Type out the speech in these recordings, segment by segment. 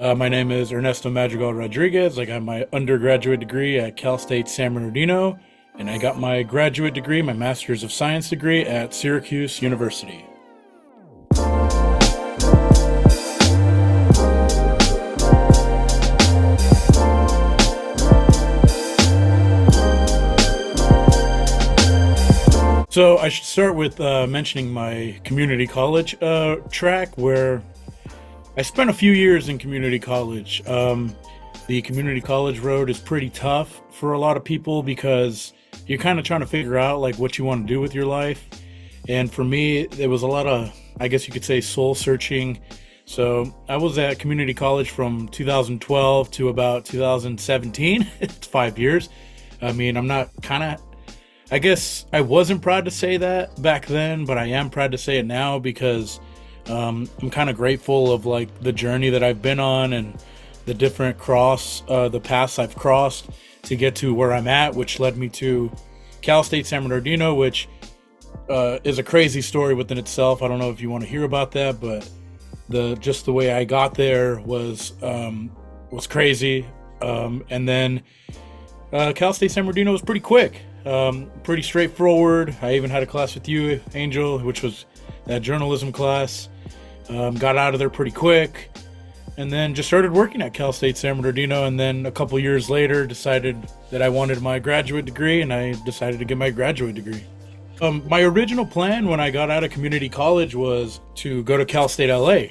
My name is Ernesto Madrigal-Rodriguez. I got my undergraduate degree at Cal State San Bernardino, and I got my graduate degree, my Master's of Science degree at Syracuse University. So I should start with mentioning my community college track, where I spent a few years in community college. The community college road is pretty tough for a lot of people because you're kind of trying to figure out like what you want to do with your life. And for me, there was a lot of, I guess you could say, soul searching. So I was at community college from 2012 to about 2017. It's 5 years. I mean, I guess I wasn't proud to say that back then, but I am proud to say it now because I'm kind of grateful of like the journey that I've been on and the different the paths I've crossed to get to where I'm at, which led me to Cal State San Bernardino, which is a crazy story within itself. I don't know if you want to hear about that, but just the way I got there was crazy. And then Cal State San Bernardino was pretty quick. Pretty straightforward. I even had a class with you, Angel, which was that journalism class. Got out of there pretty quick, and then just started working at Cal State San Bernardino. And then a couple years later, decided that I wanted my graduate degree, and I decided to get my graduate degree. My original plan when I got out of community college was to go to Cal State LA,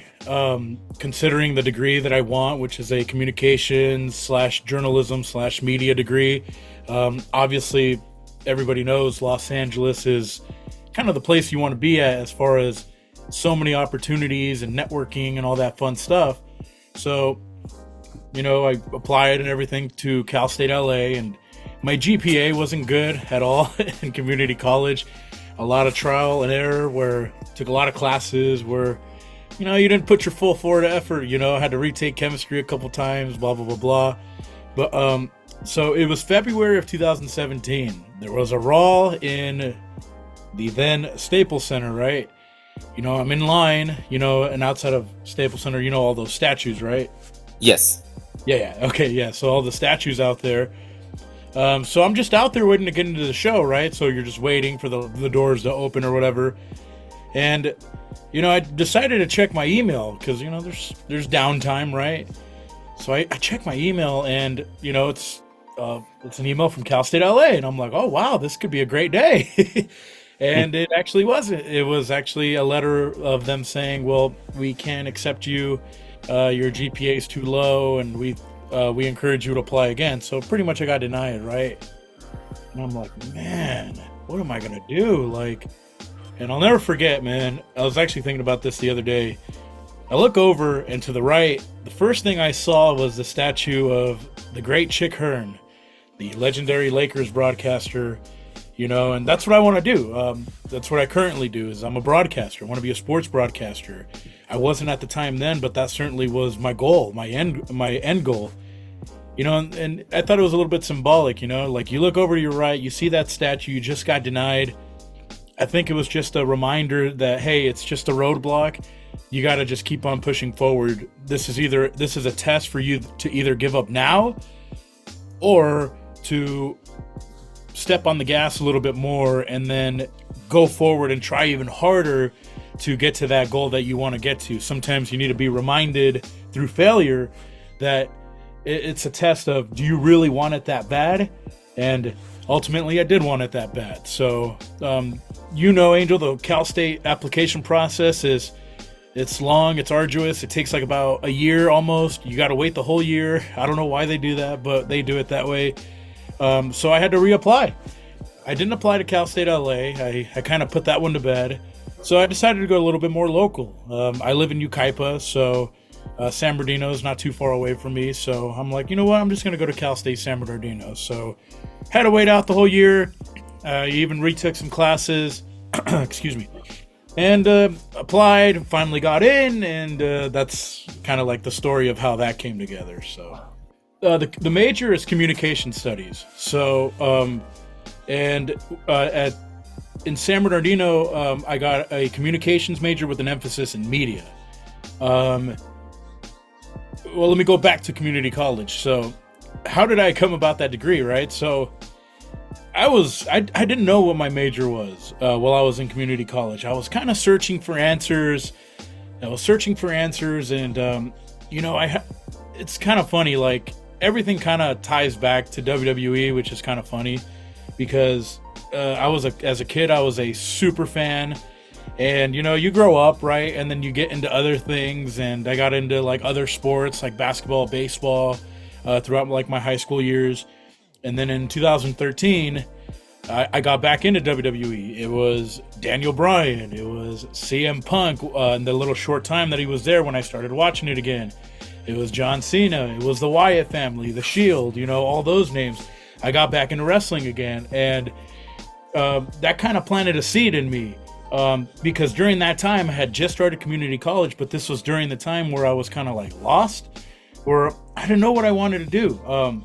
considering the degree that I want, which is a communications/journalism/media degree. Obviously, everybody knows Los Angeles is kind of the place you want to be at as far as so many opportunities and networking and all that fun stuff. So, I applied and everything to Cal State LA, and my GPA wasn't good at all in community college. A lot of trial and error where took a lot of classes where, you didn't put your full forward effort, I had to retake chemistry a couple times, blah, blah, blah, blah. But, so it was February of 2017. There was a brawl in the then Staples Center, right? I'm in line, and outside of Staples Center, all those statues, right? Yes. Yeah. Okay, yeah. So all the statues out there. So I'm just out there waiting to get into the show, right? So you're just waiting for the doors to open or whatever. And, I decided to check my email because, there's downtime, right? So I check my email and, it's an email from Cal State LA. And I'm like, oh, wow, this could be a great day. And it actually wasn't. It was actually a letter of them saying, well, we can't accept you. Your GPA is too low, and we encourage you to apply again. So pretty much I got denied, right? And I'm like, man, what am I going to do? And I'll never forget, man. I was actually thinking about this the other day. I look over, and to the right, the first thing I saw was the statue of the great Chick Hearn, the legendary Lakers broadcaster. And that's what I want to do. That's what I currently do is I'm a broadcaster. I want to be a sports broadcaster. I wasn't at the time then, but that certainly was my goal, my end goal. And I thought it was a little bit symbolic, like you look over to your right, you see that statue, you just got denied. I think it was just a reminder that, hey, it's just a roadblock. You got to just keep on pushing forward. This is a test for you to either give up now or to step on the gas a little bit more and then go forward and try even harder to get to that goal that you want to get to. Sometimes you need to be reminded through failure that it's a test of, do you really want it that bad? And ultimately I did want it that bad. So, Angel, the Cal State application process it's long, it's arduous. It takes like about a year almost. You got to wait the whole year. I don't know why they do that, but they do it that way. So I had to reapply. I didn't apply to Cal State LA. I kind of put that one to bed. So I decided to go a little bit more local. I live in Yucaipa, so San Bernardino is not too far away from me. So I'm like, you know what? I'm just going to go to Cal State San Bernardino. So had to wait out the whole year. Even retook some classes. Excuse me. And applied, finally got in, and that's kind of like the story of how that came together. So the major is communication studies. So in San Bernardino, I got a communications major with an emphasis in media. well, let me go back to community college. So how did I come about that degree, right? So I didn't know what my major was while I was in community college. I was kind of searching for answers. And it's kind of funny, like everything kind of ties back to WWE, which is kind of funny because as a kid, I was a super fan. And, you grow up, right? And then you get into other things. And I got into like other sports like basketball, baseball throughout like my high school years. And then in 2013, I got back into WWE. It was Daniel Bryan. It was CM Punk in the little short time that he was there when I started watching it again. It was John Cena. It was the Wyatt family, The Shield, all those names. I got back into wrestling again. And that kind of planted a seed in me. Because during that time I had just started community college, but this was during the time where I was kind of like lost, where I didn't know what I wanted to do.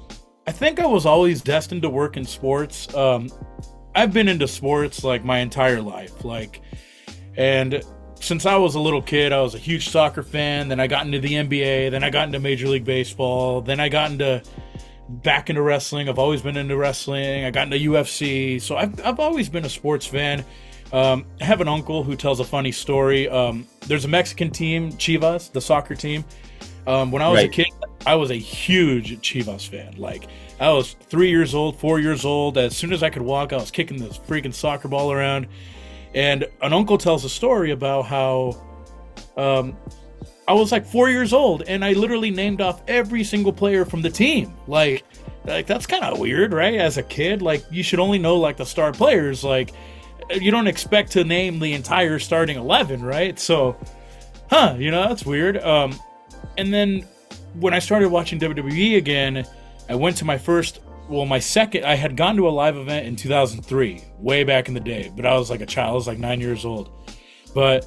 I think I was always destined to work in sports. I've been into sports like my entire life, and since I was a little kid, I was a huge soccer fan. Then I got into the NBA, then I got into Major League Baseball, then I got back into wrestling. I've always been into wrestling. I got into UFC, so I've always been a sports fan. I have an uncle who tells a funny story. There's a Mexican team, Chivas, the soccer team. When I was a kid, I was a huge Chivas fan. Like, I was 3 years old, 4 years old. As soon as I could walk, I was kicking this freaking soccer ball around. And an uncle tells a story about how I was like 4 years old, and I literally named off every single player from the team. Like that's kind of weird, right? As a kid, like, you should only know like the star players. Like, you don't expect to name the entire starting 11, right? So, that's weird. And then when I started watching WWE again, I went to my second, I had gone to a live event in 2003, way back in the day, but I was like a child, I was like 9 years old. But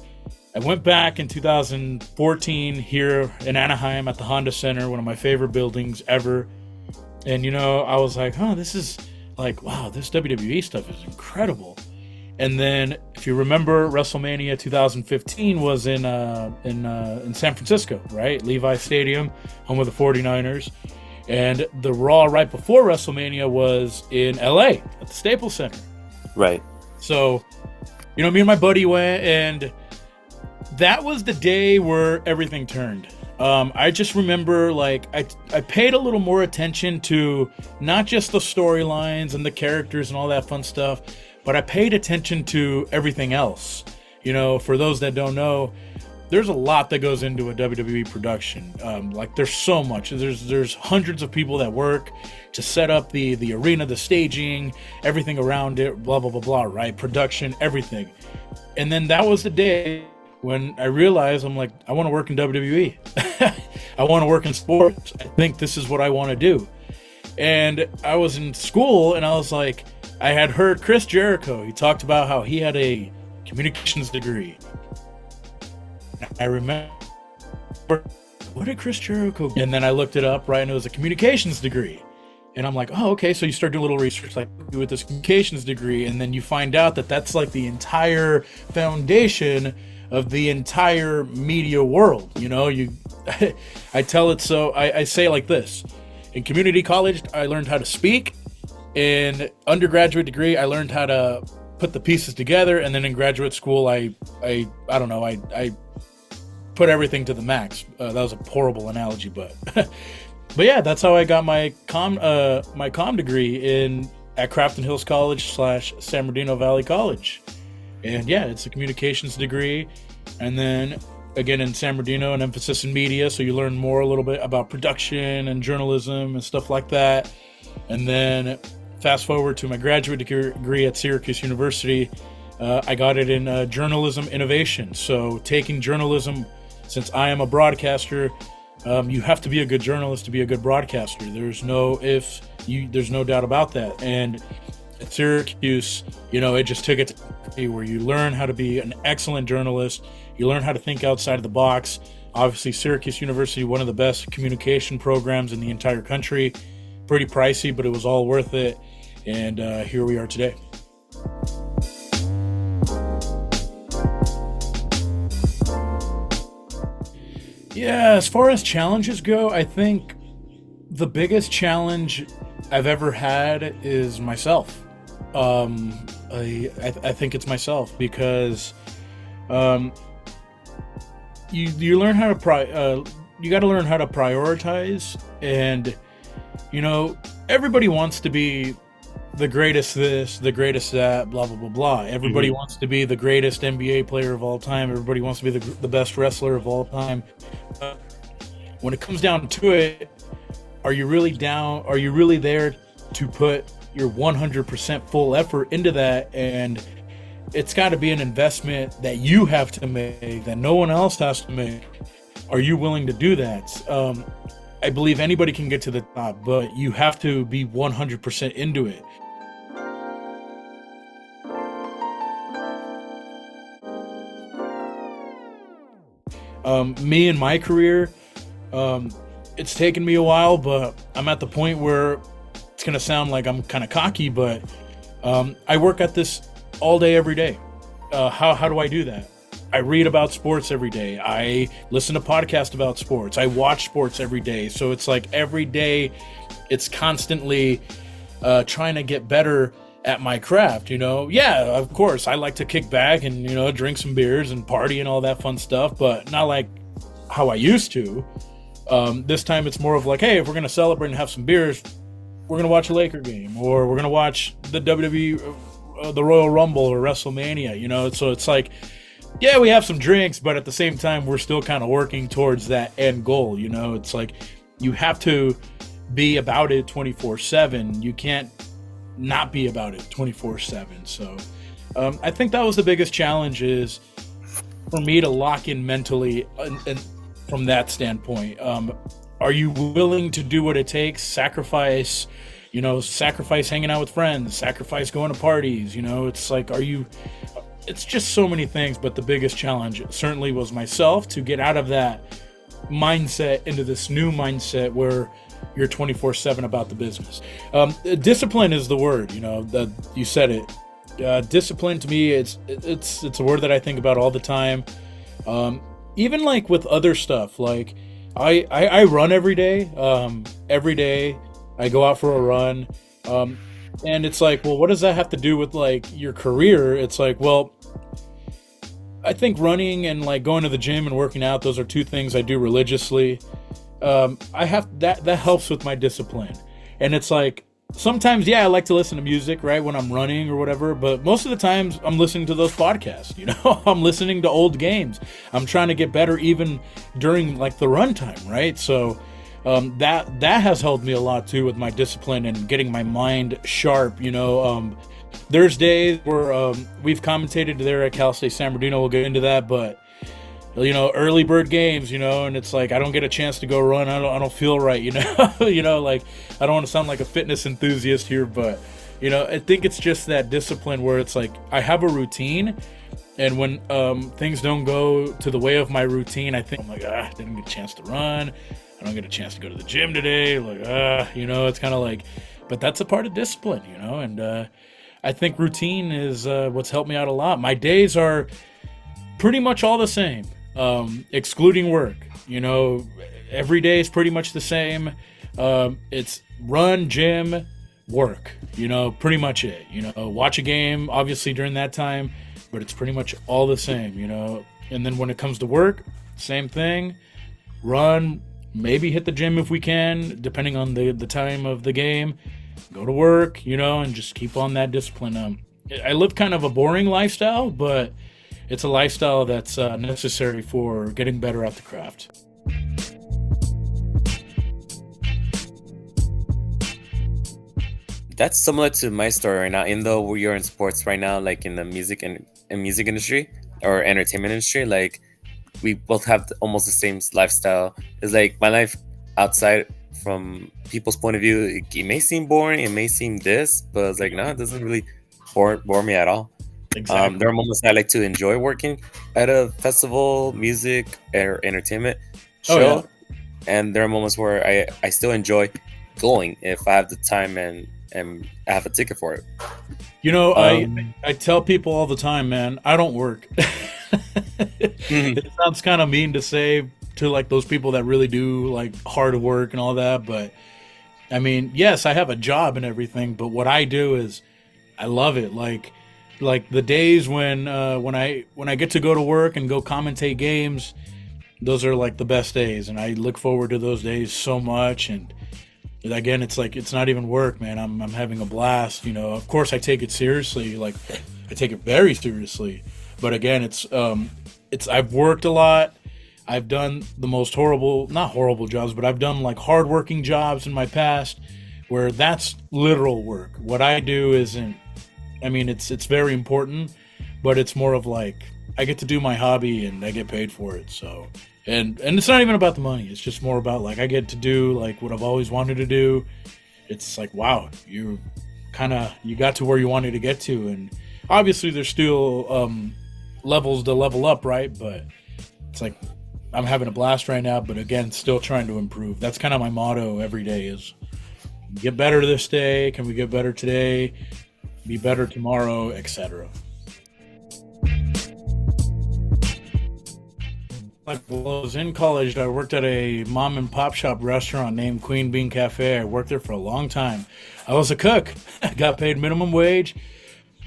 I went back in 2014 here in Anaheim at the Honda Center, one of my favorite buildings ever. And, I was like, this is like, wow, this WWE stuff is incredible. And then, if you remember, WrestleMania 2015 was in San Francisco, right? Levi Stadium, home of the 49ers. And the Raw right before WrestleMania was in LA at the Staples Center. Right. So, me and my buddy went, and that was the day where everything turned. I just remember, like, I paid a little more attention to not just the storylines and the characters and all that fun stuff, but I paid attention to everything else. For those that don't know, there's a lot that goes into a WWE production. Like, there's so much. There's hundreds of people that work to set up the arena, the staging, everything around it, blah, blah, blah, blah, right? Production, everything. And then that was the day when I realized, I'm like, I want to work in WWE. I want to work in sports. I think this is what I want to do. And I was in school, and I was like, I had heard Chris Jericho. He talked about how he had a communications degree. I remember, what did Chris Jericho do? And then I looked it up, right, and it was a communications degree. And I'm like, oh, okay, so you start doing a little research, like, with this communications degree, and then you find out that that's like the entire foundation of the entire media world. I tell it so, I say it like this. In community college, I learned how to speak. In undergraduate degree, I learned how to put the pieces together, and then in graduate school, I put everything to the max. That was a horrible analogy, but but yeah, that's how I got my comm degree at Crafton Hills College / San Bernardino Valley College. And yeah, it's a communications degree, and then again in San Bernardino, an emphasis in media, so you learn more a little bit about production and journalism and stuff like that. And then fast forward to my graduate degree at Syracuse University, I got it in journalism innovation. So taking journalism, since I am a broadcaster, you have to be a good journalist to be a good broadcaster. There's no there's no doubt about that. And at Syracuse, it just took it to where you learn how to be an excellent journalist. You learn how to think outside of the box. Obviously, Syracuse University, one of the best communication programs in the entire country. Pretty pricey, but it was all worth it. And here we are today. Yeah, as far as challenges go, I think the biggest challenge I've ever had is myself. I think it's myself because um, you learn how to you got to learn how to prioritize, and you know everybody wants to be the greatest this, the greatest that, blah blah blah blah. Everybody wants to be the greatest NBA player of all time. Everybody wants to be the best wrestler of all time. But when it comes down to it, are you really down? Are you really there to put your 100% full effort into that? And it's got to be an investment that you have to make, that no one else has to make. Are you willing to do that? I believe anybody can get to the top, but you have to be 100% into it. Me and my career, it's taken me a while, but I'm at the point where it's going to sound like I'm kind of cocky, but I work at this all day, every day. How do I do that? I read about sports every day. I listen to podcasts about sports. I watch sports every day. So it's like every day it's constantly trying to get better at my craft, Yeah, of course, I like to kick back and, drink some beers and party and all that fun stuff, but not like how I used to. This time it's more of like, hey, if we're going to celebrate and have some beers, we're going to watch a Laker game, or we're going to watch the WWE, the Royal Rumble or WrestleMania, So it's like, yeah, we have some drinks, but at the same time, we're still kind of working towards that end goal, It's like you have to be about it 24/7. You can't not be about it 24/7. So I think that was the biggest challenge, is for me to lock in mentally and from that standpoint. Are you willing to do what it takes, sacrifice hanging out with friends, sacrifice going to parties, it's like, it's just so many things, but the biggest challenge certainly was myself to get out of that mindset into this new mindset where you're 24/7 about the business. Discipline is the word, that you said it. Discipline to me, it's a word that I think about all the time. Even like with other stuff, like I run every day. Every day I go out for a run. And it's like, well, what does that have to do with like your career? It's like, well, I think running and like going to the gym and working out, those are two things I do religiously. I have that helps with my discipline. And it's like, sometimes, yeah, I like to listen to music, right, when I'm running or whatever, but most of the times I'm listening to those podcasts, I'm listening to old games. I'm trying to get better even during like the run time, right? So that has helped me a lot too with my discipline and getting my mind sharp. There's days where we've commentated there at Cal State San Bernardino. We'll get into that, but early bird games, and it's like I don't get a chance to go run. I don't feel right, like I don't want to sound like a fitness enthusiast here, but I think it's just that discipline where it's like I have a routine, and when things don't go to the way of my routine, I think I'm like, I didn't get a chance to run. I don't get a chance to go to the gym today. Like, it's kind of like, but that's a part of discipline, and I think routine is what's helped me out a lot. My days are pretty much all the same, excluding work. Every day is pretty much the same. It's run, gym, work, pretty much it. Watch a game, obviously, during that time, but it's pretty much all the same, And then when it comes to work, same thing. Run, maybe hit the gym if we can, depending on the time of the game. Go to work, and just keep on that discipline. I live kind of a boring lifestyle, but it's a lifestyle that's necessary for getting better at the craft. That's similar to my story right now. Even though you're in sports right now, like in the music and music industry or entertainment industry, like we both have almost the same lifestyle. It's like my life outside, from people's point of view, it may seem boring, it may seem this, but it's like, no, it doesn't really bore me at all. Exactly. There are moments I like to enjoy working at a festival, music, or entertainment show. Oh, yeah. And there are moments where I still enjoy going if I have the time and I have a ticket for it. I tell people all the time, man, I don't work. It sounds kind of mean to say to like those people that really do like hard work and all that. But I mean, yes, I have a job and everything, but what I do is I love it. Like the days when I get to go to work and go commentate games, those are like the best days, and I look forward to those days so much. And again, it's like it's not even work, man. I'm having a blast. You know, of course, I take it seriously. Like I take it very seriously. But again, it's I've worked a lot. I've done the most not horrible jobs, but I've done like hardworking jobs in my past where that's literal work. What I do isn't. I mean, it's very important, but it's more of like I get to do my hobby and I get paid for it. So, and it's not even about the money. It's just more about like I get to do like what I've always wanted to do. It's like, wow, you got to where you wanted to get to, and obviously there's still levels to level up, right? But it's like I'm having a blast right now, but again, still trying to improve. That's kind of my motto every day is get better this day. Can we get better today? Be better tomorrow, etc. Like when I was in college, I worked at a mom and pop shop restaurant named Queen Bean Cafe. I worked there for a long time. I was a cook. I got paid minimum wage,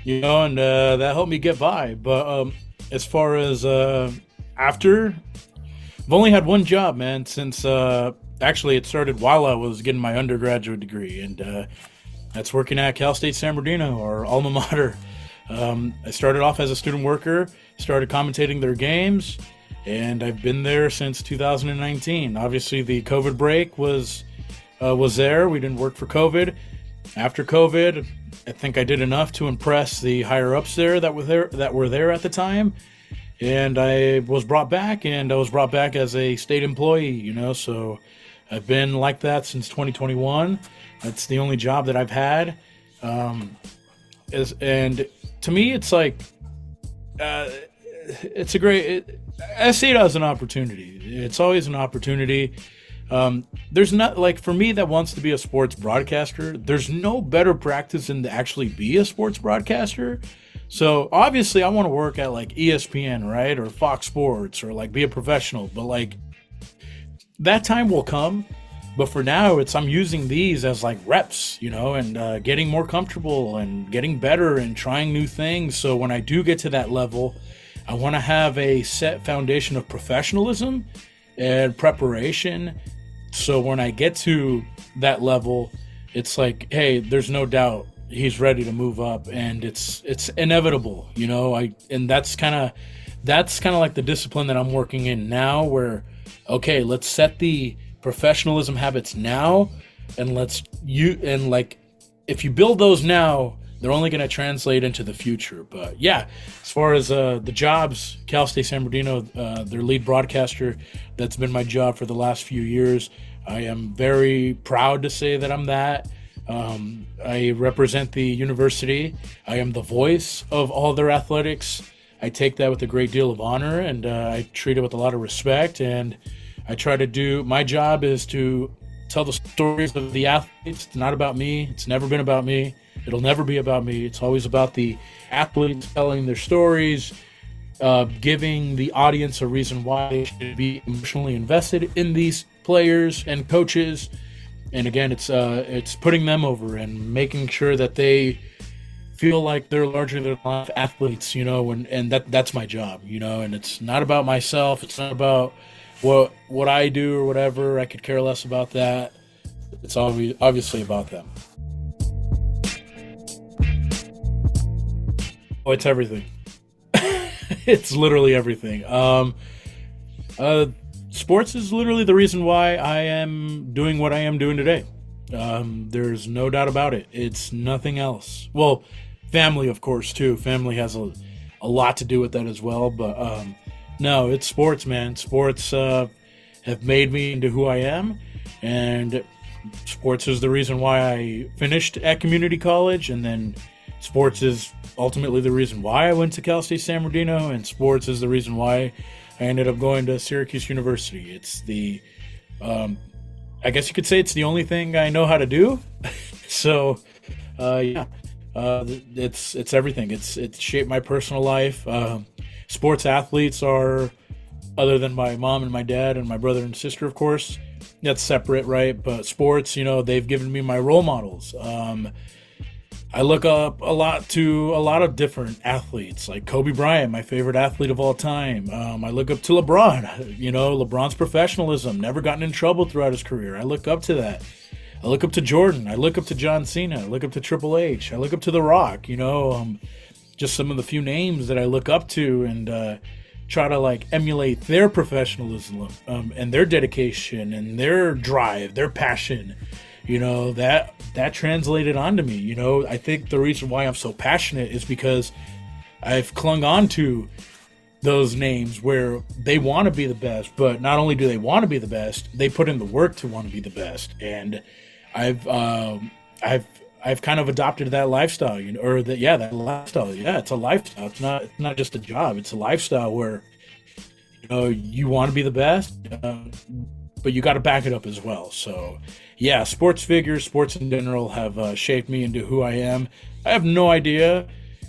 you know, and that helped me get by. But as far as after, I've only had one job, man, since actually it started while I was getting my undergraduate degree, and that's working at Cal State San Bernardino, our alma mater. I started off as a student worker, started commentating their games, and I've been there since 2019. Obviously, the COVID break was there. We didn't work for COVID. After COVID, I think I did enough to impress the higher ups there that were there at the time, and I was brought back, and I was brought back as a state employee. You know, so I've been like that since 2021. That's the only job that I've had. And to me, it's like, it's a great, I see it as an opportunity. It's always an opportunity. There's not, like, for me that wants to be a sports broadcaster, there's no better practice than to actually be a sports broadcaster. So obviously I want to work at like ESPN, right? Or Fox Sports, or like be a professional, but like that time will come. But for now, I'm using these as like reps, you know, and getting more comfortable and getting better and trying new things. So when I do get to that level, I want to have a set foundation of professionalism and preparation. So when I get to that level, it's like, hey, there's no doubt he's ready to move up, and it's inevitable, you know. And that's kind of like the discipline that I'm working in now, where okay, let's set the professionalism habits now, and if you build those now, they're only going to translate into the future. But yeah, as far as the jobs, Cal State San Bernardino, their lead broadcaster, that's been my job for the last few years. I am very proud to say that I'm that. I represent the university. I am the voice of all their athletics. I take that with a great deal of honor, and I treat it with a lot of respect. And I try to do, my job is to tell the stories of the athletes. It's not about me. It's never been about me. It'll never be about me. It's always about the athletes telling their stories, giving the audience a reason why they should be emotionally invested in these players and coaches. And again, it's putting them over and making sure that they feel like they're larger than life athletes, you know, and that's my job, you know. And it's not about myself. It's not about what I do or whatever. I could care less about that. It's obviously about them. Oh, it's everything. It's literally everything. Sports is literally the reason why I am doing what I am doing today. There's no doubt about it. It's nothing else. Well, family, of course, too. Family has a lot to do with that as well. But no, it's sports, man. Sports have made me into who I am. And sports is the reason why I finished at community college. And then sports is ultimately the reason why I went to Cal State San Bernardino. And sports is the reason why I ended up going to Syracuse University. It's the, I guess you could say it's the only thing I know how to do. So, yeah, it's everything. It's shaped my personal life. Sports athletes are other than my mom and my dad and my brother and sister, of course. That's separate, right? But sports, they've given me my role models. I look up a lot to a lot of different athletes, like Kobe Bryant, my favorite athlete of all time. I look up to LeBron. LeBron's professionalism, never gotten in trouble throughout his career. I look up to that. I look up to Jordan. I look up to John Cena. I look up to Triple H. I look up to The Rock. Just some of the few names that I look up to, and try to like emulate their professionalism and their dedication and their drive, their passion. That translated onto me. I think the reason why I'm so passionate is because I've clung on to those names where they want to be the best, but not only do they want to be the best, they put in the work to want to be the best. And I've kind of adopted that lifestyle, that lifestyle. Yeah, it's a lifestyle. It's not just a job. It's a lifestyle where you want to be the best, but you got to back it up as well. So yeah, sports figures, sports in general have shaped me into who I am. I have no idea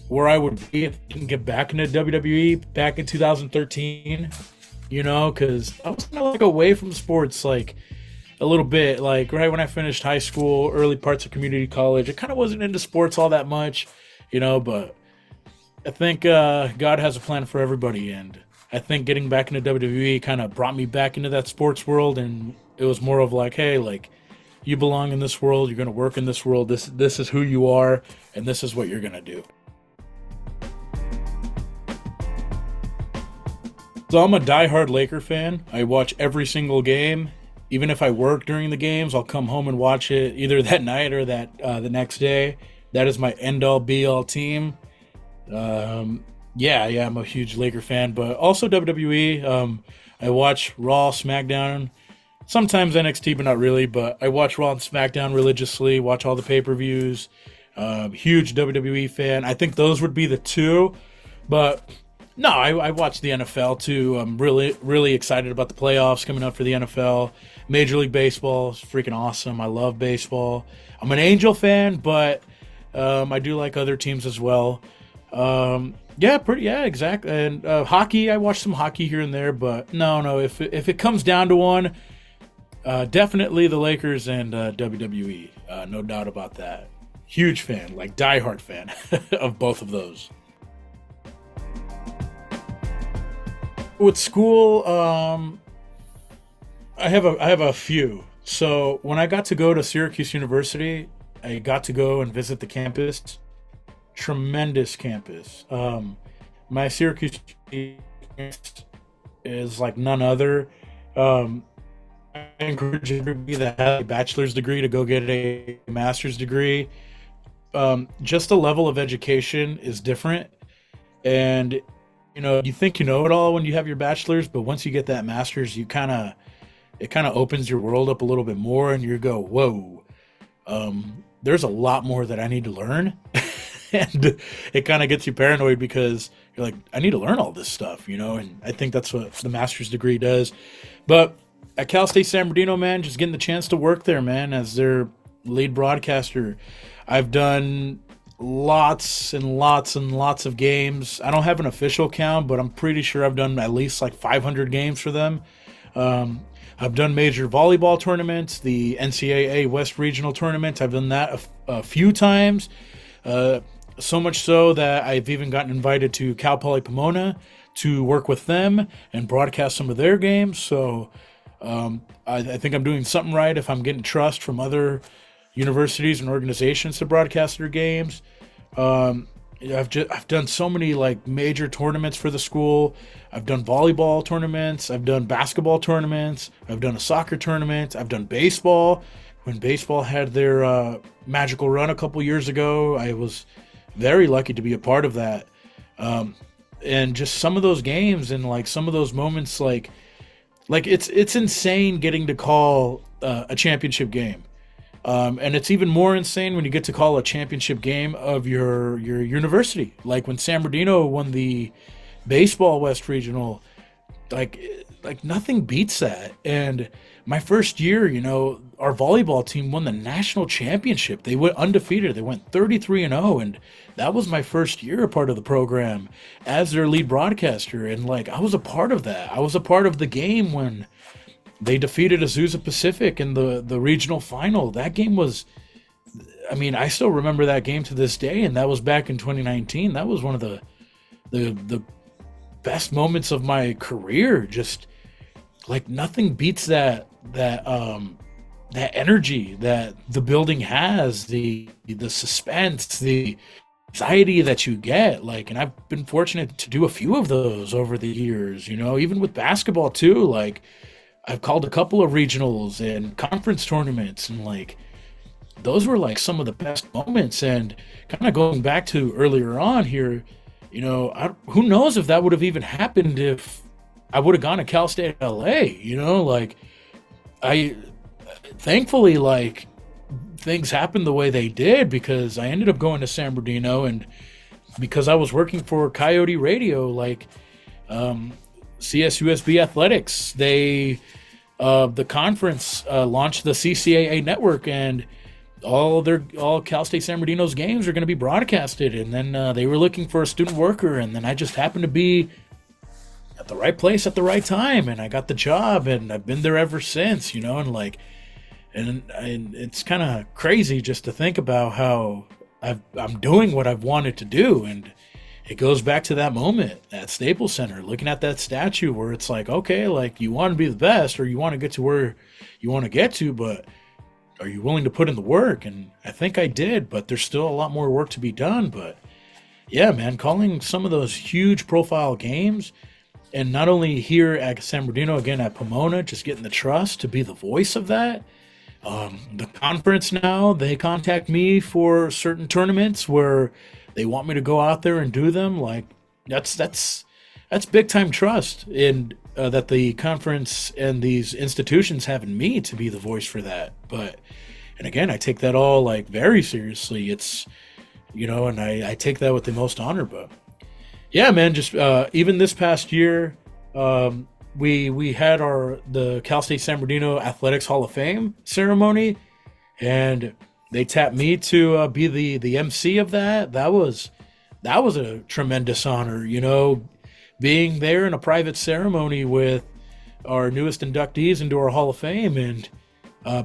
where I would be if I didn't get back into WWE back in 2013, because I was kind of like away from sports, like a little bit, like right when I finished high school, early parts of community college. I kind of wasn't into sports all that much, but I think God has a plan for everybody, and I think getting back into WWE kind of brought me back into that sports world, and it was more of like, hey, like, you belong in this world, you're going to work in this world, this is who you are, and this is what you're going to do. So I'm a diehard Laker fan. I watch every single game. Even if I work during the games, I'll come home and watch it either that night or that the next day. That is my end-all, be-all team. I'm a huge Laker fan, but also WWE. I watch Raw, SmackDown, sometimes NXT, but not really. But I watch Raw and SmackDown religiously, watch all the pay-per-views. Huge WWE fan. I think those would be the two. But no, I watch the NFL too. I'm really, really excited about the playoffs coming up for the NFL. Major League Baseball is freaking awesome. I love baseball. I'm an Angel fan, but I do like other teams as well. Exactly. And hockey, I watch some hockey here and there, but no. If it comes down to one, definitely the Lakers and WWE. No doubt about that. Huge fan, like diehard fan of both of those. With school, I have a few. So when I got to go to Syracuse University, I got to go and visit the campus. Tremendous campus. My Syracuse is like none other. I encourage everybody that has a bachelor's degree to go get a master's degree. Just the level of education is different, and you think you know it all when you have your bachelor's, but once you get that master's, it kind of opens your world up a little bit more, and you go, whoa, there's a lot more that I need to learn. And it kind of gets you paranoid because you're like, I need to learn all this stuff, and I think that's what the master's degree does. But at Cal State San Bernardino, man, just getting the chance to work there, man, as their lead broadcaster. I've done lots and lots and lots of games. I don't have an official count, but I'm pretty sure I've done at least like 500 games for them. I've done major volleyball tournaments, the NCAA West Regional Tournament. I've done that a few times. So much so that I've even gotten invited to Cal Poly Pomona to work with them and broadcast some of their games. So I think I'm doing something right if I'm getting trust from other universities and organizations to broadcast their games. I've done so many like major tournaments for the school. I've done volleyball tournaments. I've done basketball tournaments. I've done a soccer tournament. I've done baseball. When baseball had their magical run a couple years ago, I was very lucky to be a part of that. And just some of those games and like some of those moments, like it's insane getting to call a championship game. And it's even more insane when you get to call a championship game of your university. Like when San Bernardino won the baseball West Regional, like nothing beats that. And my first year, our volleyball team won the national championship. They went undefeated. They went 33-0, and that was my first year a part of the program as their lead broadcaster. And like I was a part of that. I was a part of the game when they defeated Azusa Pacific in the regional final. That game was, I mean, I still remember that game to this day, and that was back in 2019. That was one of the best moments of my career. Just like nothing beats that energy that the building has, the suspense, the anxiety that you get. Like, and I've been fortunate to do a few of those over the years, you know, even with basketball too. Like I've called a couple of regionals and conference tournaments, and like those were like some of the best moments. And kind of going back to earlier on here, you know, who knows if that would have even happened if I would have gone to Cal State LA, you know, like thankfully, like things happened the way they did because I ended up going to San Bernardino, and because I was working for Coyote Radio, like CSUSB Athletics, they the conference launched the CCAA network, and all Cal State San Bernardino's games are going to be broadcasted. And then they were looking for a student worker, and then I just happened to be at the right place at the right time, and I got the job, and I've been there ever since, you know. And like, and it's kind of crazy just to think about how I'm doing what I've wanted to do. And it goes back to that moment at Staples Center, looking at that statue where it's like, okay, like you want to be the best, or you want to get to where you want to get to, but are you willing to put in the work? And I think I did, but there's still a lot more work to be done. But yeah, man, calling some of those huge profile games, and not only here at San Bernardino, again at Pomona, just getting the trust to be the voice of that. The conference now, they contact me for certain tournaments where they want me to go out there and do them. Like that's big time trust in that the conference and these institutions have in me to be the voice for that. But, and again, I take that all like very seriously. It's, you know, and I take that with the most honor. But yeah, man, just even this past year, we had the Cal State San Bernardino Athletics Hall of Fame ceremony, and they tapped me to be the MC of that. That was a tremendous honor, you know, being there in a private ceremony with our newest inductees into our Hall of Fame, and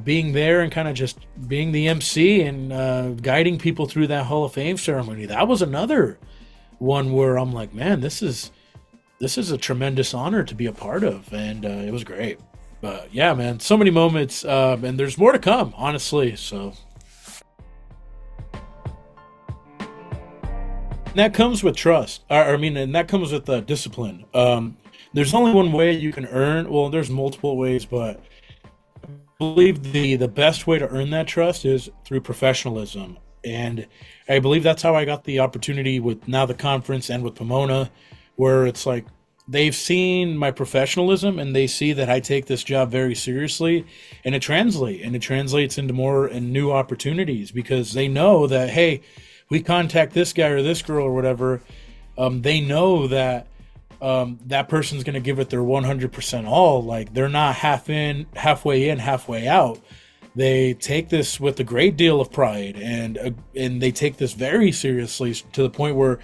being there and kind of just being the MC and guiding people through that Hall of Fame ceremony. That was another one where I'm like, man, this is a tremendous honor to be a part of, and it was great. But yeah, man, so many moments, and there's more to come, honestly. So and that comes with trust. And that comes with discipline. There's only one way you can earn. Well, there's multiple ways, but I believe the best way to earn that trust is through professionalism. And I believe that's how I got the opportunity with now the conference and with Pomona, where it's like they've seen my professionalism and they see that I take this job very seriously, and it translates into more and new opportunities, because they know that, hey, we contact this guy or this girl or whatever, they know that that person's going to give it their 100% all. Like they're not halfway in, halfway out. They take this with a great deal of pride, and they take this very seriously to the point where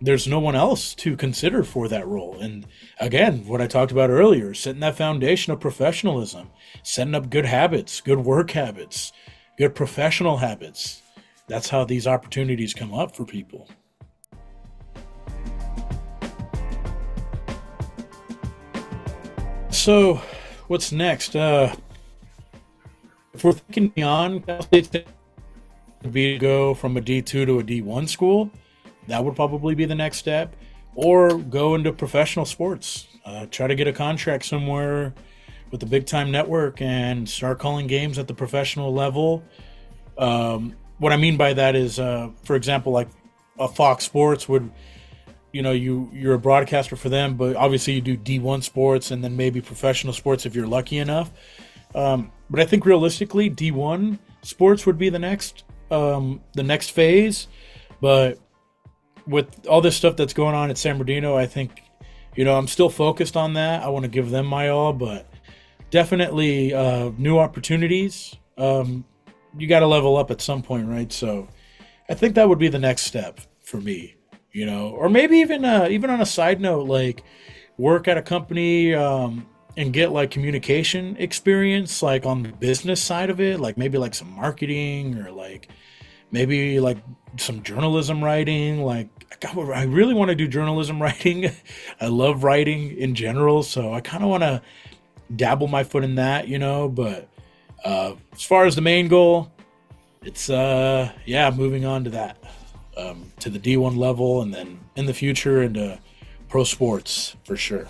there's no one else to consider for that role. And again, what I talked about earlier, setting that foundation of professionalism, setting up good habits, good work habits, good professional habits. That's how these opportunities come up for people. So what's next? If we're thinking beyond Cal State, to go from a D2 to a D1 school, that would probably be the next step. Or go into professional sports. Try to get a contract somewhere with a big time network and start calling games at the professional level. What I mean by that is, for example, like a Fox Sports would, you know, you're a broadcaster for them, but obviously you do D1 sports and then maybe professional sports if you're lucky enough. But I think realistically, D1 sports would be the next phase. But with all this stuff that's going on at San Bernardino, I think, you know, I'm still focused on that. I want to give them my all, but definitely new opportunities you got to level up at some point, right? So I think that would be the next step for me, or maybe even on a side note, like work at a company and get like communication experience, like on the business side of it, like maybe like some marketing or like maybe like some journalism writing. Like I really want to do journalism writing. I love writing in general, so I kind of want to dabble my foot in that, But as far as the main goal, it's moving on to that, to the D1 level, and then in the future into pro sports for sure.